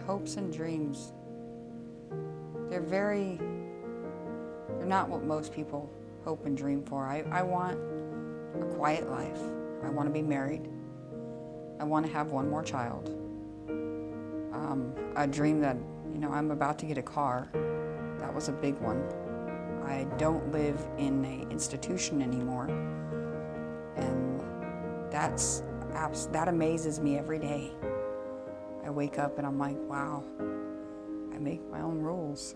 hopes and dreams, they're not what most people hope and dream for. I want a quiet life. I want to be married. I want to have one more child. A dream that, I'm about to get a car. That was a big one. I don't live in an institution anymore. And that amazes me every day. I wake up and I'm like, wow, I make my own rules.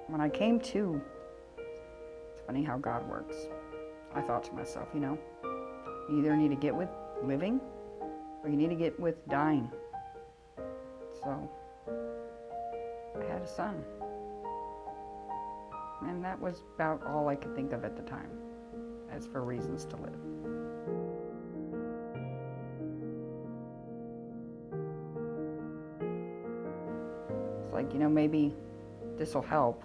When I came to, it's funny how God works. I thought to myself, you either need to get with living or you need to get with dying. So I had a son. And that was about all I could think of at the time, as for reasons to live. It's like, maybe this will help.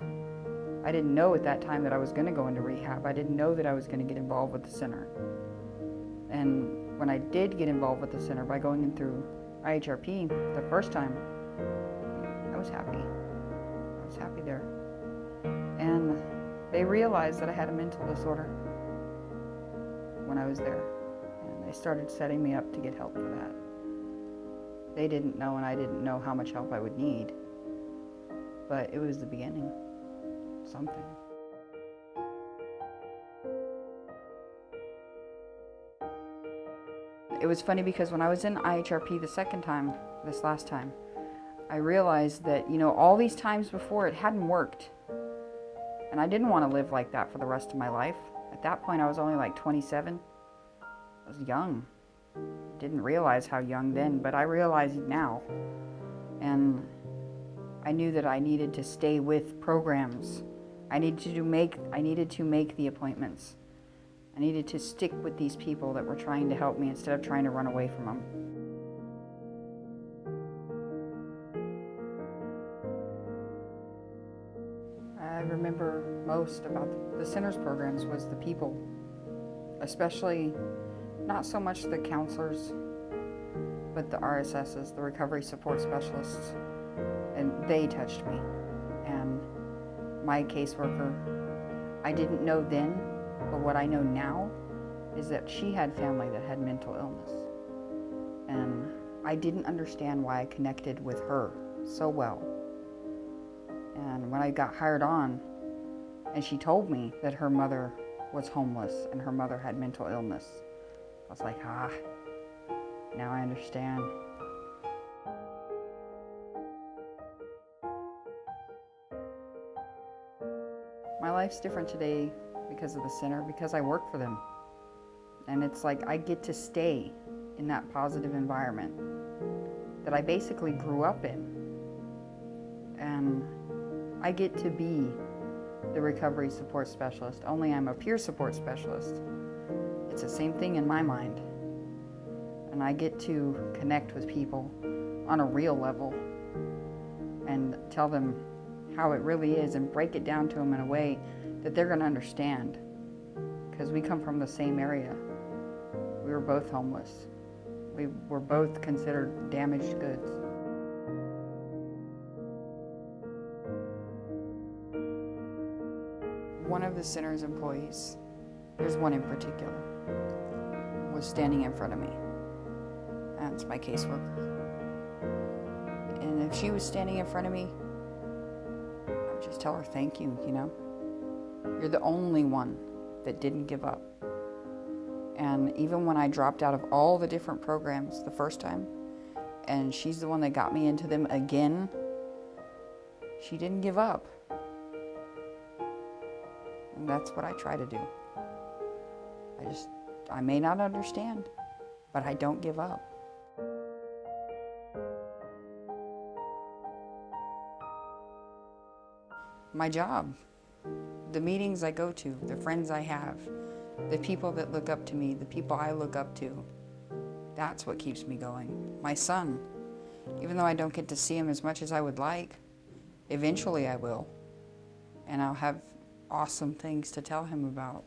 I didn't know at that time that I was going to go into rehab. I didn't know that I was going to get involved with the center. And when I did get involved with the center by going in through IHRP the first time, I was happy. I was happy there. And they realized that I had a mental disorder when I was there. And they started setting me up to get help for that. They didn't know, and I didn't know how much help I would need. But it was the beginning. Something. It was funny because when I was in IHRP the second time, this last time, I realized that, all these times before it hadn't worked. And I didn't want to live like that for the rest of my life. At that point, I was only like 27. I was young. Didn't realize how young then, but I realize it now. And I knew that I needed to stay with programs. I needed to make the appointments. I needed to stick with these people that were trying to help me instead of trying to run away from them. I remember most about the center's programs was the people, especially not so much the counselors, but the RSSs, the recovery support specialists, and they touched me. And my caseworker, I didn't know then, but what I know now is that she had family that had mental illness. And I didn't understand why I connected with her so well. And when I got hired on, and she told me that her mother was homeless and her mother had mental illness, I was like, now I understand. My life's different today because of the center, because I work for them. And it's like I get to stay in that positive environment that I basically grew up in. And I get to be the recovery support specialist, only I'm a peer support specialist. It's the same thing in my mind. And I get to connect with people on a real level and tell them how it really is and break it down to them in a way that they're going to understand. Because we come from the same area. We were both homeless. We were both considered damaged goods. One of the center's employees, there's one in particular, was standing in front of me. That's my caseworker. And if she was standing in front of me, I would just tell her thank you, You're the only one that didn't give up. And even when I dropped out of all the different programs the first time, and she's the one that got me into them again, she didn't give up. And that's what I try to do. I may not understand, but I don't give up. My job, the meetings I go to, the friends I have, the people that look up to me, the people I look up to, that's what keeps me going. My son, even though I don't get to see him as much as I would like, eventually I will. And I'll have awesome things to tell him about.